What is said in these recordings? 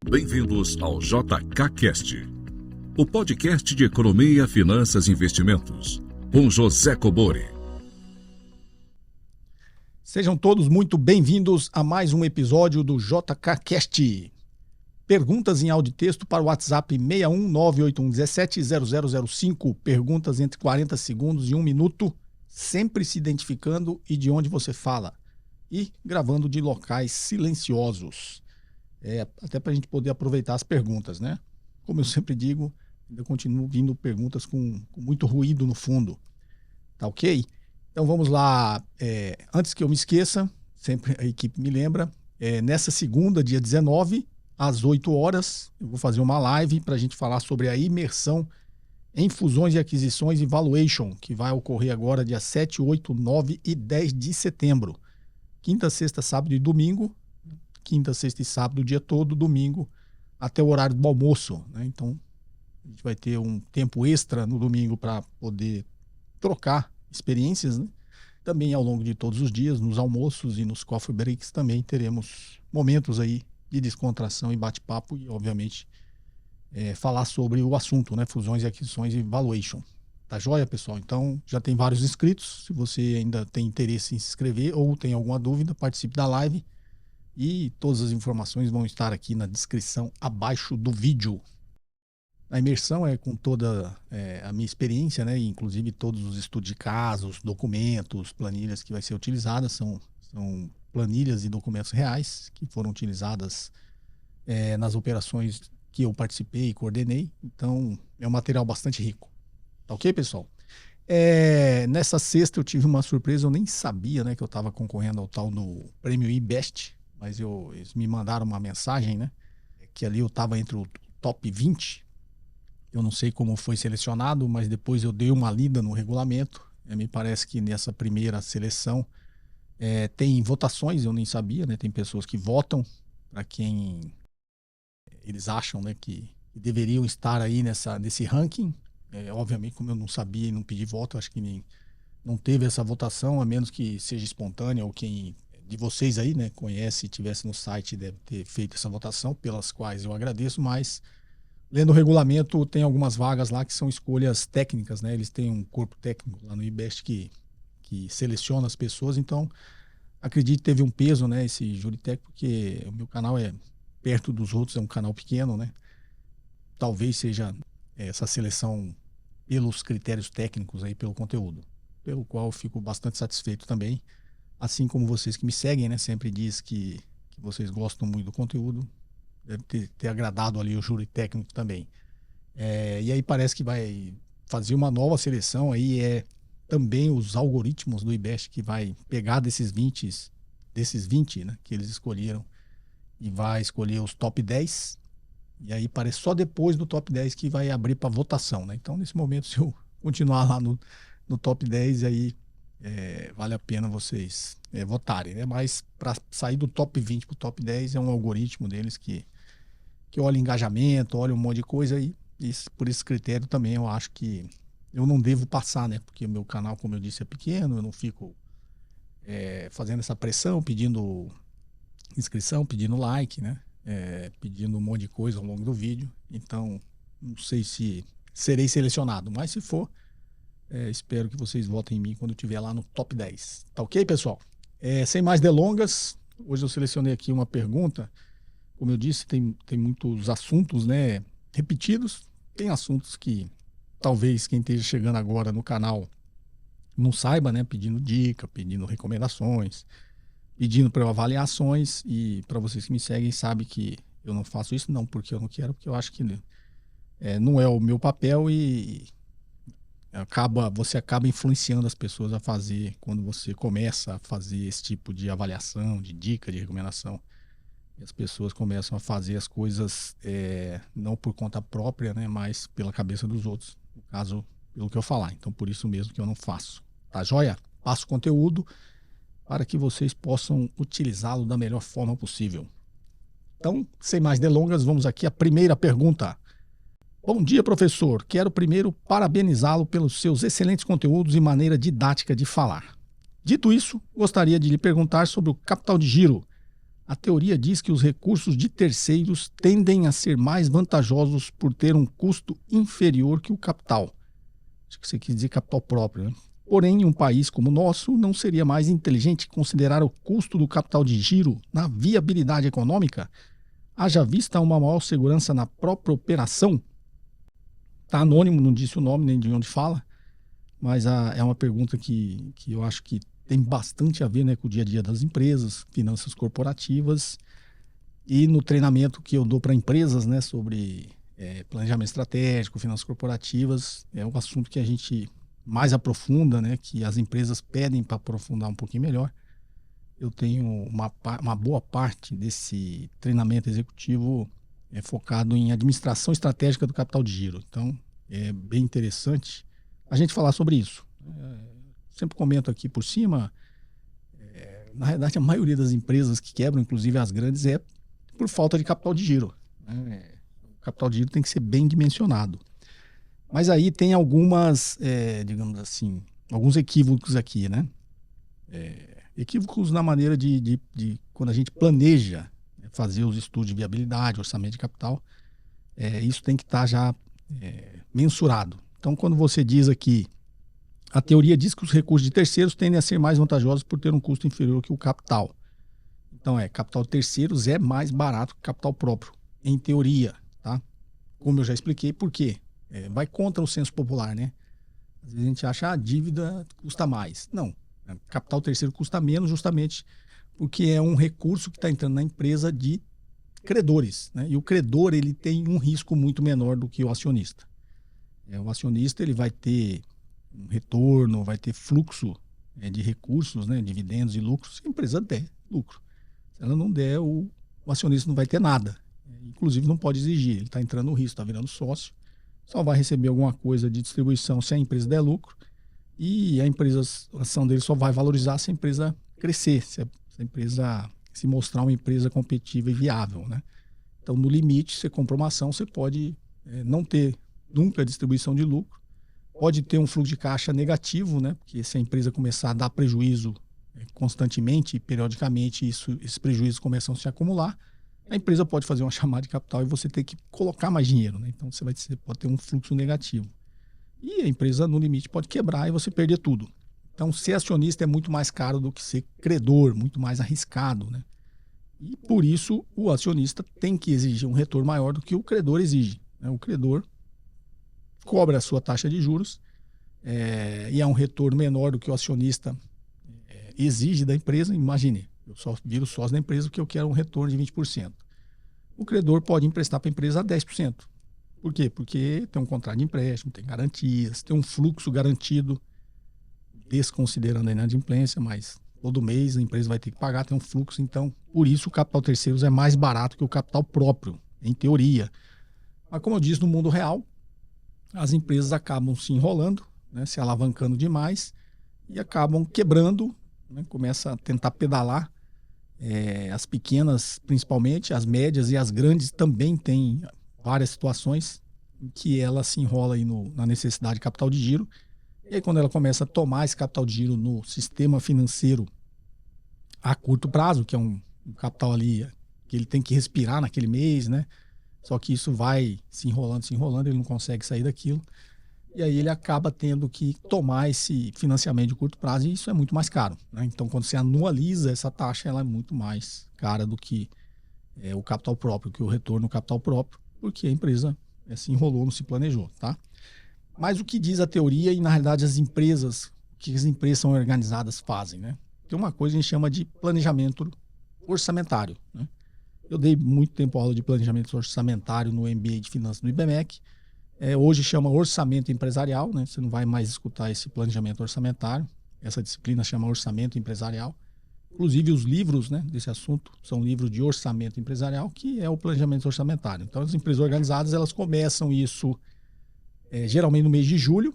Bem-vindos ao JKCast, o podcast de economia, finanças e investimentos, com José Cobori. Sejam todos muito bem-vindos a mais um episódio do JKCast. Perguntas em áudio e texto para o WhatsApp 61981170005. Perguntas entre 40 segundos e 1 minuto, sempre se identificando e de onde você fala. E gravando de locais silenciosos. Até para a gente poder aproveitar as perguntas, né? Como eu sempre digo, ainda continuo vindo perguntas com muito ruído no fundo. Tá ok? Então vamos lá. Antes que eu me esqueça, sempre a equipe me lembra, nessa segunda, dia 19, às 8 horas, eu vou fazer uma live para a gente falar sobre a imersão em fusões e aquisições e valuation, que vai ocorrer agora dia 7, 8, 9 e 10 de setembro. Quinta, sexta, sábado e domingo. Quinta, sexta e sábado, o dia todo, domingo, até o horário do almoço, né? Então, a gente vai ter um tempo extra no domingo para poder trocar experiências, né? Também ao longo de todos os dias, nos almoços e nos coffee breaks, também teremos momentos aí de descontração e bate-papo e, obviamente, falar sobre o assunto, né? Fusões e aquisições e valuation. Tá joia, pessoal? Então, já tem vários inscritos. Se você ainda tem interesse em se inscrever ou tem alguma dúvida, participe da live. E todas as informações vão estar aqui na descrição abaixo do vídeo. A imersão é com toda a minha experiência, né? Inclusive todos os estudos de casos, documentos, planilhas que vai ser utilizadas. São planilhas e documentos reais que foram utilizadas nas operações que eu participei e coordenei. Então é um material bastante rico. Tá ok, pessoal? Nessa sexta eu tive uma surpresa, eu nem sabia, né, que eu estava concorrendo ao tal no Prêmio IBEST. Mas eles me mandaram uma mensagem, né? Que ali eu estava entre o top 20. Eu não sei como foi selecionado, mas depois eu dei uma lida no regulamento. Me parece que nessa primeira seleção tem votações, eu nem sabia, né? Tem pessoas que votam para quem eles acham, né, que deveriam estar aí nesse ranking. Obviamente, como eu não sabia e não pedi voto, eu acho que não teve essa votação, a menos que seja espontânea ou quem de vocês aí, né, conhece e tivesse no site, deve ter feito essa votação, pelas quais eu agradeço, mas lendo o regulamento, tem algumas vagas lá que são escolhas técnicas, né? Eles têm um corpo técnico lá no IBEST que seleciona as pessoas, então acredito que teve um peso, né, esse júri técnico, porque o meu canal perto dos outros, é um canal pequeno, né? Talvez seja essa seleção pelos critérios técnicos aí, pelo conteúdo, pelo qual eu fico bastante satisfeito também. Assim como vocês que me seguem, né, sempre diz que vocês gostam muito do conteúdo, deve ter agradado ali o júri técnico também. E aí parece que vai fazer uma nova seleção aí, também os algoritmos do IBEST que vai pegar desses 20, né, que eles escolheram e vai escolher os top 10, e aí parece só depois do top 10 que vai abrir para votação, né? Então nesse momento, se eu continuar lá no top 10, aí vale a pena vocês votarem, né? Mas para sair do top 20 para o top 10 é um algoritmo deles que olha engajamento, olha um monte de coisa e por esse critério também eu acho que eu não devo passar, né? Porque o meu canal, como eu disse, é pequeno, eu não fico fazendo essa pressão, pedindo inscrição, pedindo like, né? Pedindo um monte de coisa ao longo do vídeo. Então, não sei se serei selecionado, mas se for, espero que vocês votem em mim quando eu estiver lá no top 10. Tá ok, pessoal? Sem mais delongas, hoje eu selecionei aqui uma pergunta. Como eu disse, tem muitos assuntos, né, repetidos. Tem assuntos que talvez quem esteja chegando agora no canal não saiba, né? Pedindo dica, pedindo recomendações, pedindo para avaliações. E para vocês que me seguem, sabem que eu não faço isso não porque eu não quero, porque eu acho que não é o meu papel e você acaba influenciando as pessoas a fazer quando você começa a fazer esse tipo de avaliação, de dica, de recomendação. E as pessoas começam a fazer as coisas não por conta própria, né, mas pela cabeça dos outros. No caso, pelo que eu falar. Então, por isso mesmo que eu não faço. Tá joia? Passo conteúdo para que vocês possam utilizá-lo da melhor forma possível. Então, sem mais delongas, vamos aqui à primeira pergunta. Bom dia, professor. Quero primeiro parabenizá-lo pelos seus excelentes conteúdos e maneira didática de falar. Dito isso, gostaria de lhe perguntar sobre o capital de giro. A teoria diz que os recursos de terceiros tendem a ser mais vantajosos por ter um custo inferior que o capital. Acho que você quis dizer capital próprio, né? Porém, em um país como o nosso, não seria mais inteligente considerar o custo do capital de giro na viabilidade econômica? Haja vista uma maior segurança na própria operação? Está anônimo, não disse o nome nem de onde fala, mas é uma pergunta que eu acho que tem bastante a ver, né, com o dia a dia das empresas, finanças corporativas, e no treinamento que eu dou para empresas, né, sobre planejamento estratégico, finanças corporativas, é um assunto que a gente mais aprofunda, né, que as empresas pedem para aprofundar um pouquinho melhor. Eu tenho uma boa parte desse treinamento executivo focado em administração estratégica do capital de giro. Então, é bem interessante a gente falar sobre isso. Sempre comento aqui por cima, na realidade, a maioria das empresas que quebram, inclusive as grandes, é por falta de capital de giro. O capital de giro tem que ser bem dimensionado. Mas aí tem algumas, digamos assim, alguns equívocos aqui, né? Equívocos na maneira de quando a gente planeja fazer os estudos de viabilidade, orçamento de capital, isso tem que estar já mensurado. Então, quando você diz aqui, a teoria diz que os recursos de terceiros tendem a ser mais vantajosos por ter um custo inferior que o capital. Então, capital de terceiros é mais barato que capital próprio, em teoria, tá? Como eu já expliquei, por quê? Vai contra o senso popular, né? Às vezes a gente acha a dívida custa mais. Não, capital terceiro custa menos justamente porque é um recurso que está entrando na empresa de credores, né? E o credor ele tem um risco muito menor do que o acionista. O acionista ele vai ter um retorno, vai ter fluxo de recursos, né? Dividendos e lucros, se a empresa der lucro. Se ela não der, o acionista não vai ter nada. Inclusive não pode exigir, ele está entrando no risco, está virando sócio, só vai receber alguma coisa de distribuição se a empresa der lucro e a ação dele só vai valorizar se a empresa crescer, se a empresa se mostrar uma empresa competitiva e viável, né? Então, no limite, você compra uma ação, você pode não ter nunca distribuição de lucro, pode ter um fluxo de caixa negativo, né? Porque se a empresa começar a dar prejuízo constantemente, periodicamente, esses prejuízos começam a se acumular, a empresa pode fazer uma chamada de capital e você tem que colocar mais dinheiro, né? Então, você pode ter um fluxo negativo. E a empresa, no limite, pode quebrar e você perder tudo. Então, ser acionista é muito mais caro do que ser credor, muito mais arriscado, né? E, por isso, o acionista tem que exigir um retorno maior do que o credor exige, né? O credor cobra a sua taxa de juros e é um retorno menor do que o acionista exige da empresa. Imagine, eu só viro sócio da empresa porque eu quero um retorno de 20%. O credor pode emprestar para a empresa a 10%. Por quê? Porque tem um contrato de empréstimo, tem garantias, tem um fluxo garantido, desconsiderando a inadimplência, mas todo mês a empresa vai ter que pagar, tem um fluxo. Então, por isso o capital terceiros é mais barato que o capital próprio, em teoria. Mas como eu disse, no mundo real, as empresas acabam se enrolando, né, se alavancando demais e acabam quebrando, né, começa a tentar pedalar. As pequenas, principalmente, as médias e as grandes também têm várias situações em que ela se enrola aí na necessidade de capital de giro. E aí, quando ela começa a tomar esse capital de giro no sistema financeiro a curto prazo, que é um capital ali que ele tem que respirar naquele mês, né? Só que isso vai se enrolando, ele não consegue sair daquilo. E aí ele acaba tendo que tomar esse financiamento de curto prazo e isso é muito mais caro, né? Então, quando você anualiza essa taxa, ela é muito mais cara do que o capital próprio, que o retorno no capital próprio, porque a empresa se enrolou, não se planejou, tá? Mas o que diz a teoria e, na realidade, as empresas, o que as empresas são organizadas fazem, né? Tem uma coisa que a gente chama de planejamento orçamentário, né? Eu dei muito tempo aula de planejamento orçamentário no MBA de Finanças do IBMEC. Hoje chama orçamento empresarial, né? Você não vai mais escutar esse planejamento orçamentário. Essa disciplina chama orçamento empresarial. Inclusive, os livros, né, desse assunto são livros de orçamento empresarial, que é o planejamento orçamentário. Então, as empresas organizadas, elas começam isso geralmente no mês de julho,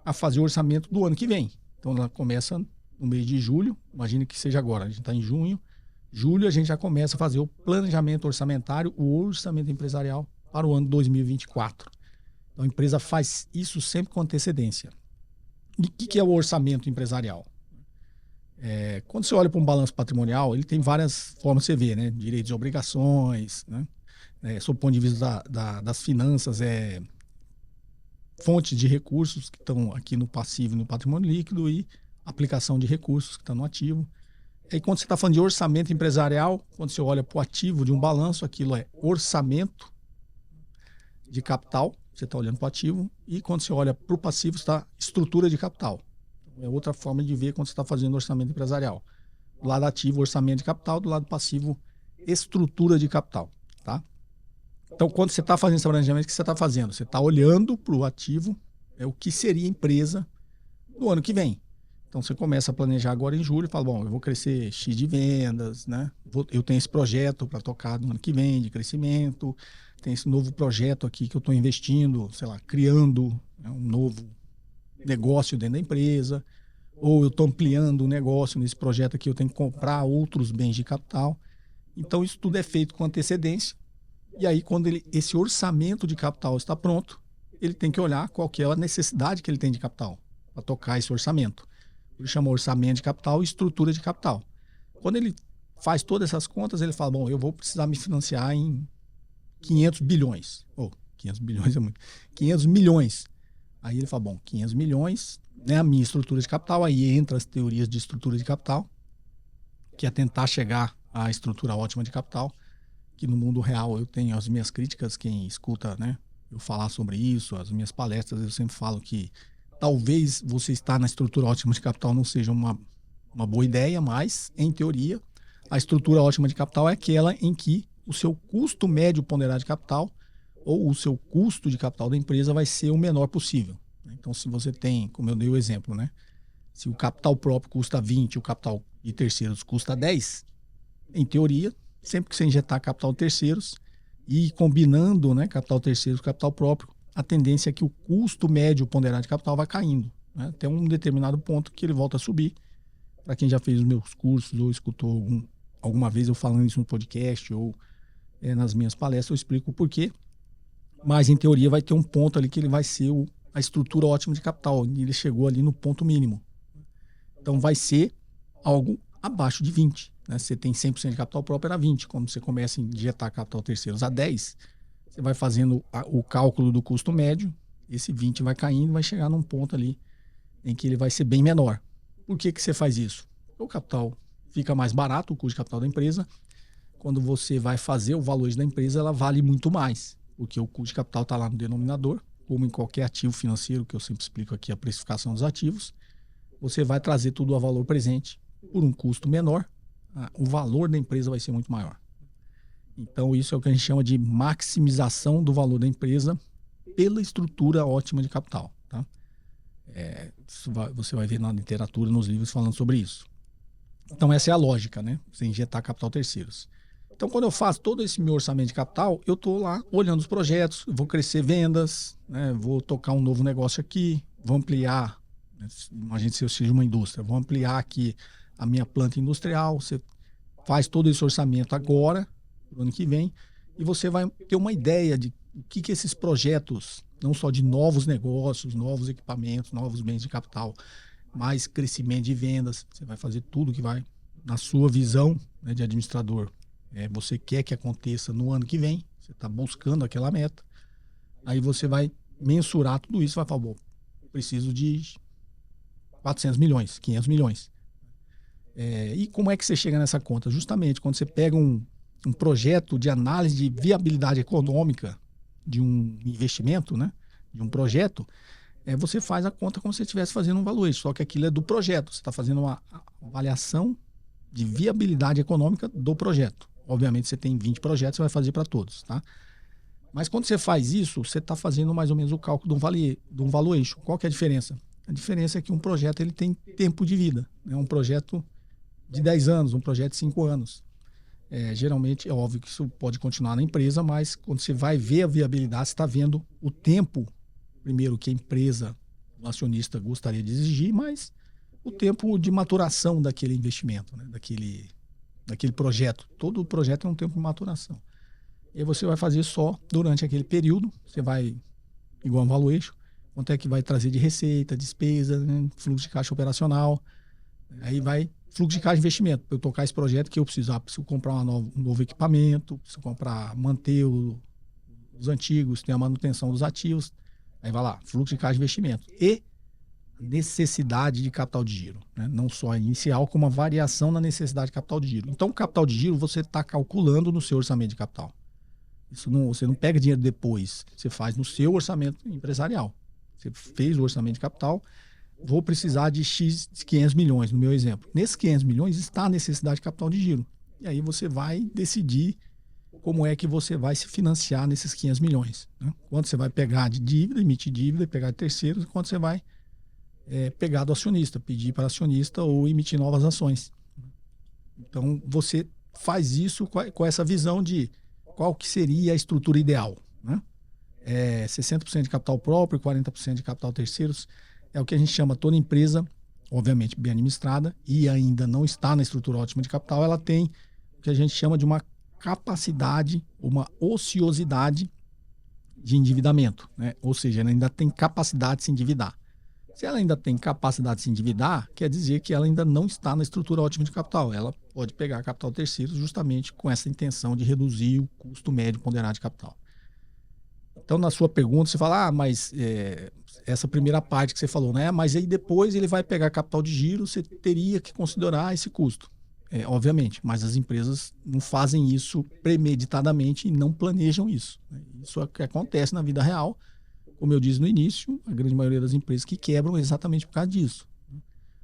a fazer o orçamento do ano que vem. Então, ela começa no mês de julho, imagine que seja agora, a gente está em junho, julho a gente já começa a fazer o planejamento orçamentário, o orçamento empresarial para o ano 2024. Então, a empresa faz isso sempre com antecedência. E o que é o orçamento empresarial? Quando você olha para um balanço patrimonial, ele tem várias formas de você ver, né? Direitos e obrigações, né? Sob o ponto de vista das finanças, fontes de recursos que estão aqui no passivo e no patrimônio líquido e aplicação de recursos que estão no ativo. E quando você está falando de orçamento empresarial, quando você olha para o ativo de um balanço, aquilo é orçamento de capital, você está olhando para o ativo, e quando você olha para o passivo, está estrutura de capital. É outra forma de ver quando você está fazendo orçamento empresarial. Do lado ativo, orçamento de capital, do lado passivo, estrutura de capital. Tá? Então, quando você está fazendo esse planejamento, o que você está fazendo? Você está olhando para o ativo, o que seria a empresa no ano que vem. Então, você começa a planejar agora em julho e fala, bom, eu vou crescer X de vendas, né? Eu tenho esse projeto para tocar no ano que vem de crescimento, tem esse novo projeto aqui que eu estou investindo, sei lá, criando, né, um novo negócio dentro da empresa, ou eu estou ampliando o negócio nesse projeto aqui, eu tenho que comprar outros bens de capital. Então, isso tudo é feito com antecedência. E aí, quando esse orçamento de capital está pronto, ele tem que olhar qual que é a necessidade que ele tem de capital para tocar esse orçamento. Ele chama orçamento de capital e estrutura de capital. Quando ele faz todas essas contas, ele fala, bom, eu vou precisar me financiar em 500 bilhões. 500 bilhões é muito. 500 milhões. Aí ele fala, bom, 500 milhões, né, a minha estrutura de capital, aí entra as teorias de estrutura de capital, que é tentar chegar à estrutura ótima de capital, que no mundo real eu tenho as minhas críticas, quem escuta, né, eu falar sobre isso, as minhas palestras, eu sempre falo que talvez você estar na estrutura ótima de capital não seja uma boa ideia, mas, em teoria, a estrutura ótima de capital é aquela em que o seu custo médio ponderado de capital ou o seu custo de capital da empresa vai ser o menor possível. Então, se você tem, como eu dei o exemplo, né? Se o capital próprio custa 20, o capital de terceiros custa 10, em teoria, sempre que você injetar capital de terceiros e combinando, né, capital terceiro com capital próprio, a tendência é que o custo médio ponderado de capital vai caindo, né, até um determinado ponto que ele volta a subir. Para quem já fez os meus cursos ou escutou alguma vez eu falando isso no podcast ou nas minhas palestras, eu explico o porquê. Mas, em teoria, vai ter um ponto ali que ele vai ser a estrutura ótima de capital. E ele chegou ali no ponto mínimo. Então, vai ser algo abaixo de 20. Né? Você tem 100% de capital próprio, era 20. Quando você começa a injetar capital terceiros a 10, você vai fazendo o cálculo do custo médio. Esse 20 vai caindo e vai chegar num ponto ali em que ele vai ser bem menor. Por que você faz isso? O capital fica mais barato, o custo de capital da empresa. Quando você vai fazer o valor da empresa, ela vale muito mais. Porque o custo de capital está lá no denominador, como em qualquer ativo financeiro, que eu sempre explico aqui a precificação dos ativos, você vai trazer tudo a valor presente por um custo menor, o valor da empresa vai ser muito maior. Então, isso é o que a gente chama de maximização do valor da empresa pela estrutura ótima de capital. Tá? Você vai ver na literatura, nos livros falando sobre isso. Então, essa é a lógica, né? Você injetar capital terceiros. Então, quando eu faço todo esse meu orçamento de capital, eu estou lá olhando os projetos, vou crescer vendas, né, vou tocar um novo negócio aqui, vou ampliar, né, imagine se eu seja uma indústria, vou ampliar aqui a minha planta industrial, você faz todo esse orçamento agora, no ano que vem, e você vai ter uma ideia de o que esses projetos, não só de novos negócios, novos equipamentos, novos bens de capital, mais crescimento de vendas, você vai fazer tudo que vai, na sua visão, né, de administrador, você quer que aconteça no ano que vem, você está buscando aquela meta, aí você vai mensurar tudo isso, vai falar, bom, preciso de 400 milhões, 500 milhões. E como é que você chega nessa conta? Justamente quando você pega um projeto de análise de viabilidade econômica de um investimento, né, de um projeto, você faz a conta como se você estivesse fazendo um valuation, só que aquilo é do projeto, você está fazendo uma avaliação de viabilidade econômica do projeto. Obviamente, você tem 20 projetos, você vai fazer para todos, tá? Mas quando você faz isso, você está fazendo mais ou menos o cálculo de um valuation. Qual que é a diferença? A diferença é que um projeto ele tem tempo de vida. É um projeto de 10 anos, um projeto de 5 anos. Geralmente, é óbvio que isso pode continuar na empresa, mas quando você vai ver a viabilidade, você está vendo o tempo, primeiro, que a empresa, o acionista gostaria de exigir, mas o tempo de maturação daquele investimento, né? daquele projeto. Todo projeto é um tempo de maturação. E aí você vai fazer só durante aquele período, você vai, igual um valuation, quanto é que vai trazer de receita, despesa, né? Fluxo de caixa operacional, aí vai fluxo de caixa de investimento. Para eu tocar esse projeto, que eu preciso comprar um novo equipamento, preciso manter os antigos, ter a manutenção dos ativos. Aí vai lá, fluxo de caixa de investimento. E necessidade de capital de giro, né? Não só a inicial, como a variação na necessidade de capital de giro. Então, o capital de giro você está calculando no seu orçamento de capital. Você não pega dinheiro depois, você faz no seu orçamento empresarial. Você fez o orçamento de capital, vou precisar de X 500 milhões, no meu exemplo. Nesses 500 milhões está a necessidade de capital de giro. E aí você vai decidir como é que você vai se financiar nesses 500 milhões. Né? Quanto você vai pegar de dívida, emitir dívida, pegar de terceiros, quanto você vai pegar do acionista, pedir para acionista ou emitir novas ações. Então, você faz isso com essa visão de qual que seria a estrutura ideal. Né? 60% de capital próprio, 40% de capital terceiros, é o que a gente chama toda empresa, obviamente bem administrada, e ainda não está na estrutura ótima de capital, ela tem o que a gente chama de uma capacidade, uma ociosidade de endividamento. Né? Ou seja, ela ainda tem capacidade de se endividar. Se ela ainda tem capacidade de se endividar, quer dizer que ela ainda não está na estrutura ótima de capital. Ela pode pegar capital terceiro justamente com essa intenção de reduzir o custo médio ponderado de capital. Então, na sua pergunta, você fala, mas essa primeira parte que você falou, né? Mas aí depois ele vai pegar capital de giro, você teria que considerar esse custo. Obviamente, mas as empresas não fazem isso premeditadamente e não planejam isso. Isso é o que acontece na vida real. Como eu disse no início, a grande maioria das empresas que quebram é exatamente por causa disso.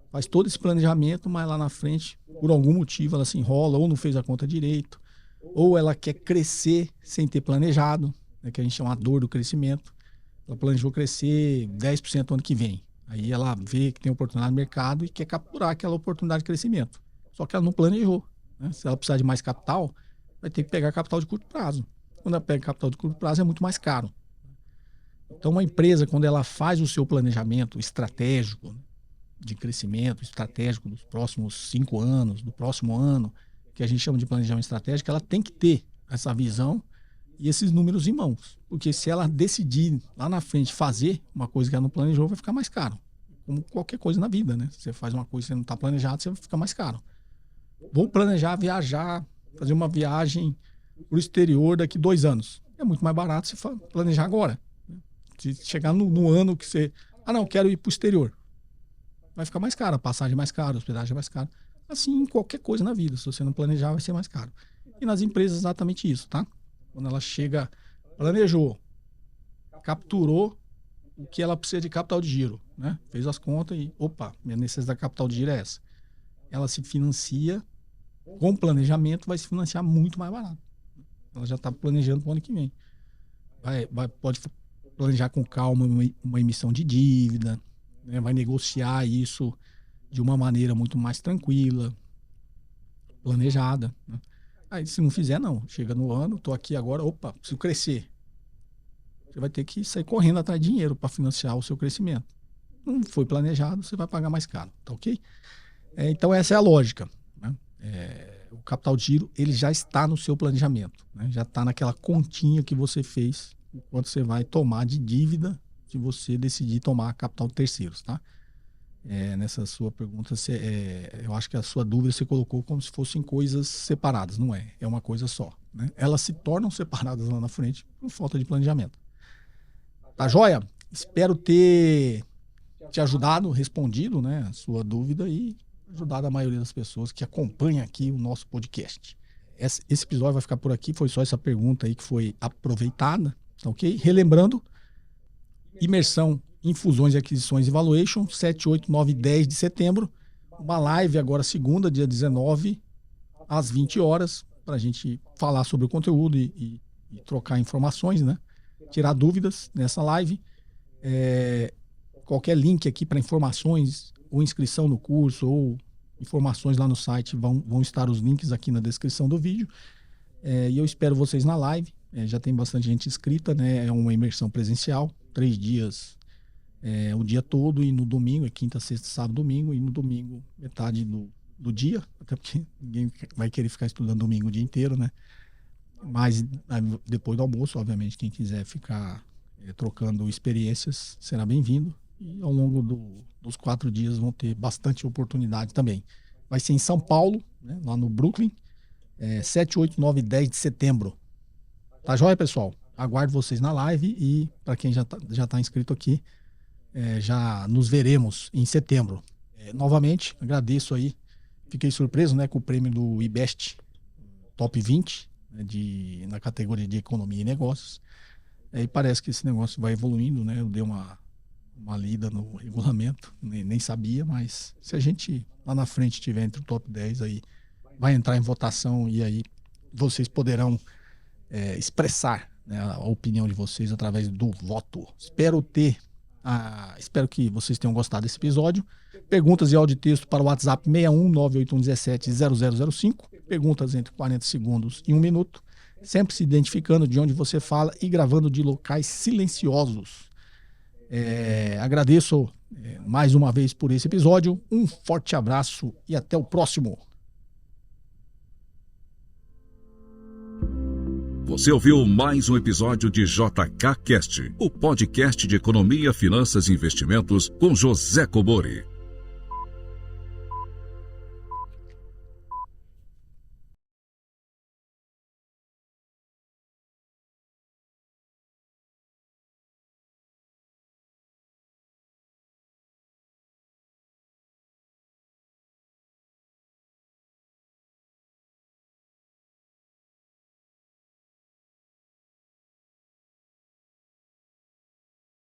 Faz todo esse planejamento, mas lá na frente, por algum motivo, ela se enrola, ou não fez a conta direito, ou ela quer crescer sem ter planejado, né, que a gente chama a dor do crescimento. Ela planejou crescer 10% no ano que vem. Aí ela vê que tem oportunidade no mercado e quer capturar aquela oportunidade de crescimento. Só que ela não planejou. Né? Se ela precisar de mais capital, vai ter que pegar capital de curto prazo. Quando ela pega capital de curto prazo, é muito mais caro. Então, uma empresa, quando ela faz o seu planejamento estratégico de crescimento, estratégico dos próximos 5 anos, do próximo ano, que a gente chama de planejamento estratégico, ela tem que ter essa visão e esses números em mãos. Porque se ela decidir lá na frente fazer uma coisa que ela não planejou, vai ficar mais caro. Como qualquer coisa na vida, né? Se você faz uma coisa que você não está planejado, você vai ficar mais caro. Vou planejar viajar, fazer uma viagem para o exterior daqui 2 anos. É muito mais barato se planejar agora. Se chegar no ano que você... não, quero ir para o exterior. Vai ficar mais caro, a passagem é mais cara, a hospedagem é mais cara. Assim, em qualquer coisa na vida. Se você não planejar, vai ser mais caro. E nas empresas, exatamente isso, tá? Quando ela chega, planejou, capturou o que ela precisa de capital de giro, né? Fez as contas e, minha necessidade de capital de giro é essa. Ela se financia, com planejamento, vai se financiar muito mais barato. Ela já está planejando para o ano que vem. Pode planejar com calma uma emissão de dívida, né? Vai negociar isso de uma maneira muito mais tranquila, planejada. Né? Aí, se não fizer, não. Chega no ano, estou aqui agora, preciso crescer. Você vai ter que sair correndo atrás de dinheiro para financiar o seu crescimento. Não foi planejado, você vai pagar mais caro, tá ok? Então, essa é a lógica. Né? O capital de giro, ele já está no seu planejamento, né? Já está naquela continha que você fez, quanto você vai tomar de dívida se você decidir tomar capital de terceiros, tá? Nessa sua pergunta, eu acho que a sua dúvida você colocou como se fossem coisas separadas, não é? É uma coisa só, né? Elas se tornam separadas lá na frente por falta de planejamento. Tá joia? Espero ter te ajudado, respondido, né, a sua dúvida e ajudado a maioria das pessoas que acompanham aqui o nosso podcast. Esse episódio vai ficar por aqui, foi só essa pergunta aí que foi aproveitada, tá ok? Relembrando, imersão em fusões e aquisições e valuation, 7, 8, 9 e 10 de setembro. Uma live agora segunda, dia 19, às 20 horas, para a gente falar sobre o conteúdo e trocar informações, né? Tirar dúvidas nessa live. Qualquer link aqui para informações ou inscrição no curso ou informações lá no site, vão estar os links aqui na descrição do vídeo. E eu espero vocês na live. Já tem bastante gente inscrita, né? É uma imersão presencial, 3 dias, o dia todo, e no domingo, quinta, sexta, sábado, domingo, e no domingo, metade do dia, até porque ninguém vai querer ficar estudando domingo o dia inteiro, né? Mas depois do almoço, obviamente, quem quiser ficar trocando experiências será bem-vindo. E ao longo dos 4 dias vão ter bastante oportunidade também. vai ser em São Paulo, né, lá no Brooklyn, 7, 8, 9 e 10 de setembro. Tá joia, pessoal? Aguardo vocês na live e para quem já tá inscrito aqui, já nos veremos em setembro. Novamente, agradeço aí. Fiquei surpreso, né, com o prêmio do IBEST Top 20, né, na categoria de Economia e Negócios. E parece que esse negócio vai evoluindo, né? Eu dei uma lida no regulamento, nem sabia, mas se a gente lá na frente estiver entre o top 10, aí vai entrar em votação e aí vocês poderão expressar, né, a opinião de vocês através do voto. Espero que vocês tenham gostado desse episódio. Perguntas e áudio de texto para o WhatsApp 61 981170005. Perguntas entre 40 segundos e 1 minuto. Sempre se identificando de onde você fala e gravando de locais silenciosos. Agradeço mais uma vez por esse episódio. Um forte abraço e até o próximo. Você ouviu mais um episódio de JK Cast, o podcast de economia, finanças e investimentos com José Cobori.